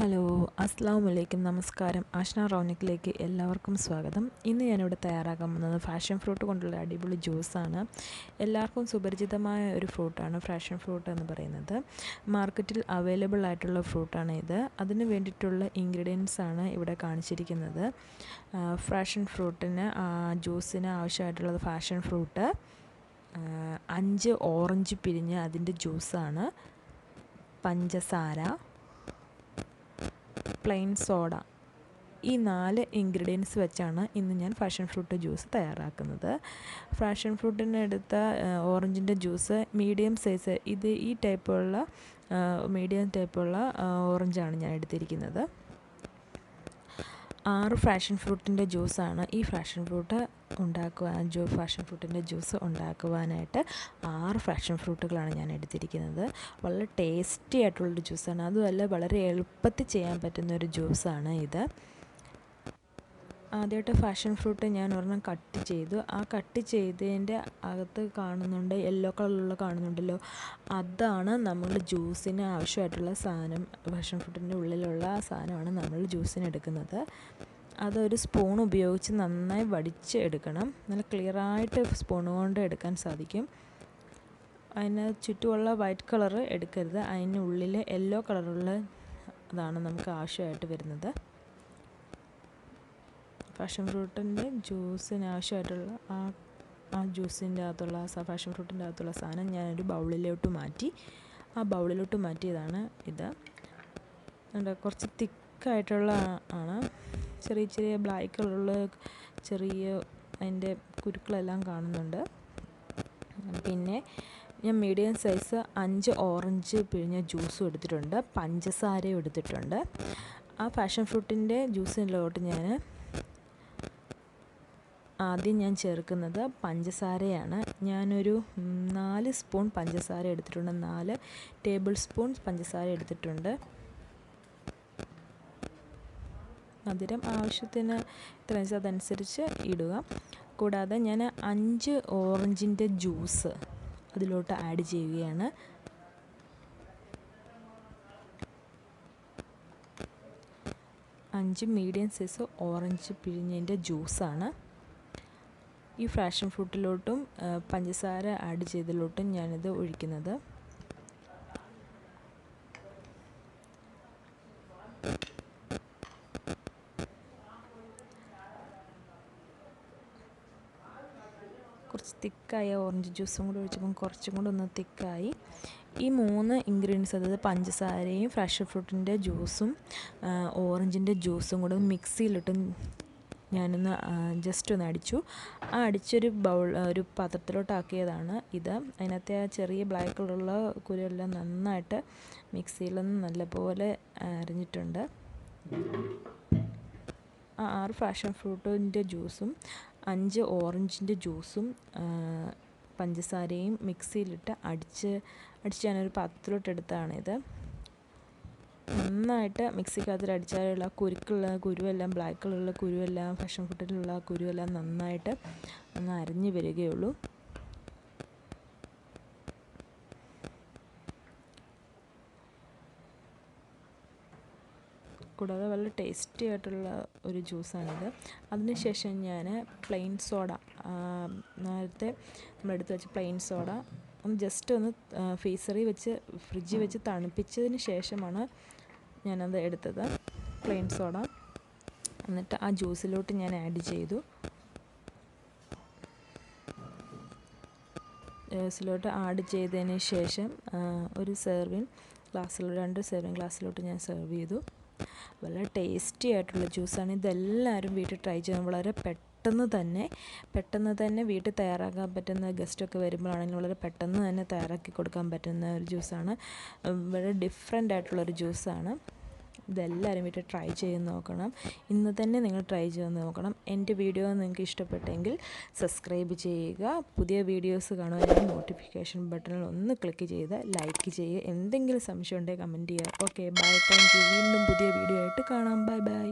Hello, അസ്സലാമു അലൈക്കും. നമസ്കാരം. ആഷ്ന റൗനിക്കിലേക്ക് എല്ലാവർക്കും സ്വാഗതം. ഇന്ന് ഞാനിവിടെ തയ്യാറാക്കാൻ പോകുന്നത് ഫാഷൻ ഫ്രൂട്ട് കൊണ്ടുള്ള അടിപൊളി ജ്യൂസാണ്. എല്ലാവർക്കും സുപരിചിതമായ ഒരു ഫ്രൂട്ടാണ് ഫാഷൻ ഫ്രൂട്ട് എന്ന് പറയുന്നത്. മാർക്കറ്റിൽ അവൈലബിൾ ആയിട്ടുള്ള ഫ്രൂട്ടാണ് ഇത്. അതിന് വേണ്ടിയിട്ടുള്ള ഇൻഗ്രീഡിയൻസ് ആണ് ഇവിടെ കാണിച്ചിരിക്കുന്നത്. ഫാഷൻ ഫ്രൂട്ടിന് ജ്യൂസിന് ആവശ്യമായിട്ടുള്ളത് ഫാഷൻ ഫ്രൂട്ട്, 5 ഓറഞ്ച് പിരിഞ്ഞ് അതിൻ്റെ ജ്യൂസാണ്, പഞ്ചസാര, പ്ലെയിൻ സോഡ. ഈ 4 ഇൻഗ്രീഡിയൻസ് വെച്ചാണ് ഇന്ന് ഞാൻ ഫാഷൻ ഫ്രൂട്ട് ജ്യൂസ് തയ്യാറാക്കുന്നത്. ഫാഷൻ ഫ്രൂട്ടിന് എടുത്ത ഓറഞ്ചിൻ്റെ ജ്യൂസ് മീഡിയം സൈസ്, ഈ ടൈപ്പുള്ള മീഡിയം ടൈപ്പുള്ള ഓറഞ്ചാണ് ഞാൻ എടുത്തിരിക്കുന്നത്. 6 ഫാഷൻ ഫ്രൂട്ടിൻ്റെ ജ്യൂസാണ് ഈ ഫാഷൻ ഫ്രൂട്ടിൻ്റെ ജ്യൂസ് ഉണ്ടാക്കുവാനായിട്ട് 6 ഫാഷൻ ഫ്രൂട്ടുകളാണ് ഞാൻ എടുത്തിരിക്കുന്നത്. വളരെ ടേസ്റ്റി ആയിട്ടുള്ളൊരു ജ്യൂസാണ്. അതുമല്ല, വളരെ എളുപ്പത്തിൽ ചെയ്യാൻ പറ്റുന്ന ഒരു ജ്യൂസാണ് ഇത്. ആദ്യമായിട്ട് ഫാഷൻ ഫ്രൂട്ട് ഞാൻ ഒരെണ്ണം കട്ട് ചെയ്തു. ആ കട്ട് ചെയ്തതിൻ്റെ അകത്ത് കാണുന്നുണ്ട്, യെല്ലോ കളറിലുള്ള കാണുന്നുണ്ടല്ലോ, അതാണ് നമ്മൾ ജ്യൂസിന് ആവശ്യമായിട്ടുള്ള സാധനം. ഫാഷൻ ഫ്രൂട്ടിൻ്റെ ഉള്ളിലുള്ള ആ സാധനമാണ് നമ്മൾ ജ്യൂസിന് എടുക്കുന്നത്. അതൊരു സ്പൂൺ ഉപയോഗിച്ച് നന്നായി വടിച്ച് എടുക്കണം. നല്ല ക്ലിയറായിട്ട് സ്പൂൺ കൊണ്ട് എടുക്കാൻ സാധിക്കും. അതിന് ചുറ്റുമുള്ള വൈറ്റ് കളറ് എടുക്കരുത്. അതിനുള്ളിൽ യെല്ലോ കളറുള്ള അതാണ് നമുക്ക് ആവശ്യമായിട്ട് വരുന്നത്. ഫാഷൻ ഫ്രൂട്ടിൻ്റെ ജ്യൂസിന് ആവശ്യമായിട്ടുള്ള ആ ജ്യൂസിൻ്റെ അകത്തുള്ള ഫാഷൻ ഫ്രൂട്ടിൻ്റെ അകത്തുള്ള സാധനം ഞാനൊരു ബൗളിലോട്ട് മാറ്റി. ആ ബൗളിലോട്ട് മാറ്റിയതാണ് ഇത്. കുറച്ച് തിക്കായിട്ടുള്ള ആണ്. ചെറിയ ബ്ലാക്ക് കളറുള്ള അതിൻ്റെ കുരുക്കളെല്ലാം കാണുന്നുണ്ട്. പിന്നെ ഞാൻ മീഡിയം സൈസ് 5 ഓറഞ്ച് പിഴിഞ്ഞ ജ്യൂസും എടുത്തിട്ടുണ്ട്, പഞ്ചസാരയും എടുത്തിട്ടുണ്ട്. ആ ഫാഷൻ ഫ്രൂട്ടിൻ്റെ ജ്യൂസിലോട്ട് ആദ്യം ഞാൻ ചേർക്കുന്നത് പഞ്ചസാരയാണ്. ഞാനൊരു 4 സ്പൂൺ പഞ്ചസാര എടുത്തിട്ടുണ്ട്. 4 ടേബിൾ സ്പൂൺ പഞ്ചസാര എടുത്തിട്ടുണ്ട്. മധുരം ആവശ്യത്തിന് അതനുസരിച്ച് ഇടുക. കൂടാതെ ഞാൻ 5 ഓറഞ്ചിൻ്റെ ജ്യൂസ് അതിലോട്ട് ആഡ് ചെയ്യുകയാണ്. അഞ്ച് മീഡിയം സൈസ് ഓറഞ്ച് പിഴിഞ്ഞതിൻ്റെ ജ്യൂസാണ്. ഈ ഫാഷൻ ഫ്രൂട്ടിലോട്ടും പഞ്ചസാര ആഡ് ചെയ്തതിലോട്ടും ഞാനിത് ഒഴിക്കുന്നത്. കുറച്ച് തിക്കായ ഓറഞ്ച് ജ്യൂസും കൂടി ഒഴിച്ചപ്പം കുറച്ചും കൂടി ഒന്ന് തിക്കായി. ഈ 3 ഇൻഗ്രീഡിയൻസ്, അതായത് പഞ്ചസാരയും ഫാഷൻ ഫ്രൂട്ടിൻ്റെ ജ്യൂസും ഓറഞ്ചിൻ്റെ ജ്യൂസും കൂടെ മിക്സിയിലിട്ട് ഞാനൊന്ന് ജസ്റ്റ് ഒന്ന് അടിച്ചു. ആ അടിച്ചൊരു ഒരു പാത്രത്തിലോട്ടാക്കിയതാണ് ഇത്. അതിനകത്തെ ആ ചെറിയ ബ്ലാക്ക് കളറുള്ള കുരുവെല്ലാം നന്നായിട്ട് മിക്സിയിലൊന്ന് നല്ലപോലെ അരിഞ്ഞിട്ടുണ്ട്. ആ 6 ഫാഷൻ ഫ്രൂട്ടിൻ്റെ ജ്യൂസും 5 ഓറഞ്ചിൻ്റെ ജ്യൂസും പഞ്ചസാരയും മിക്സിയിലിട്ട് അടിച്ച് ഞാനൊരു പാത്രത്തിലോട്ട് എടുത്തതാണിത്. നന്നായിട്ട് മിക്സിക്കകത്തിൽ അടിച്ചാലുള്ള കുരുവെല്ലാം ബ്ലാക്ക് കളറുള്ള കുരുവെല്ലാം ഫാഷൻ ഫ്രൂട്ടിലുള്ള കുരുവെല്ലാം നന്നായിട്ട് ഒന്ന് അരിഞ്ഞ് വരികയുള്ളൂ. കൂടാതെ വളരെ ടേസ്റ്റി ആയിട്ടുള്ള ഒരു ജ്യൂസാണിത്. അതിനുശേഷം ഞാൻ പ്ലെയിൻ സോഡ, നേരത്തെ നമ്മളെടുത്ത് വെച്ച പ്ലെയിൻ സോഡ ഒന്ന് ജസ്റ്റ് ഒന്ന് ഫ്രിഡ്ജിൽ വെച്ച് തണുപ്പിച്ചതിന് ശേഷമാണ് ഞാനത് എടുത്തത്, പ്ലെയിൻ സോഡ. എന്നിട്ട് ആ ജ്യൂസിലോട്ട് ഞാൻ ആഡ് ചെയ്തു. ജ്യൂസിലോട്ട് ആഡ് ചെയ്തതിന് ശേഷം ഒരു 2 സെർവിങ് ഗ്ലാസ്സിലോട്ട് ഞാൻ സെർവ് ചെയ്തു. വളരെ ടേസ്റ്റി ആയിട്ടുള്ള ജ്യൂസാണ്. ഇതെല്ലാവരും വീട്ടിൽ ട്രൈ ചെയ്യണം. വളരെ പെട്ടെന്ന് തന്നെ വീട്ടിൽ തയ്യാറാക്കാൻ പറ്റുന്ന, ഗസ്റ്റൊക്കെ വരുമ്പോഴാണെങ്കിലും വളരെ പെട്ടെന്ന് തന്നെ തയ്യാറാക്കി കൊടുക്കാൻ പറ്റുന്ന ഒരു ജ്യൂസാണ്. വളരെ ഡിഫറെൻ്റ് ആയിട്ടുള്ളൊരു ജ്യൂസാണ്. ഇതെല്ലാവരും വീട്ടിൽ ട്രൈ ചെയ്ത് നോക്കണം. ഇന്ന് തന്നെ നിങ്ങൾ ട്രൈ ചെയ്ത് നോക്കണം. എൻ്റെ വീഡിയോ നിങ്ങൾക്ക് ഇഷ്ടപ്പെട്ടെങ്കിൽ സബ്സ്ക്രൈബ് ചെയ്യുക. പുതിയ വീഡിയോസ് കാണുവാനായി നോട്ടിഫിക്കേഷൻ ബട്ടണിൽ ഒന്ന് ക്ലിക്ക് ചെയ്ത് ലൈക്ക് ചെയ്യുക. എന്തെങ്കിലും സംശയം ഉണ്ടെങ്കിൽ കമൻറ്റ് ചെയ്യുക. Okay, bye, thank you. വീണ്ടും പുതിയ വീഡിയോ ആയിട്ട് കാണാം. ബൈ.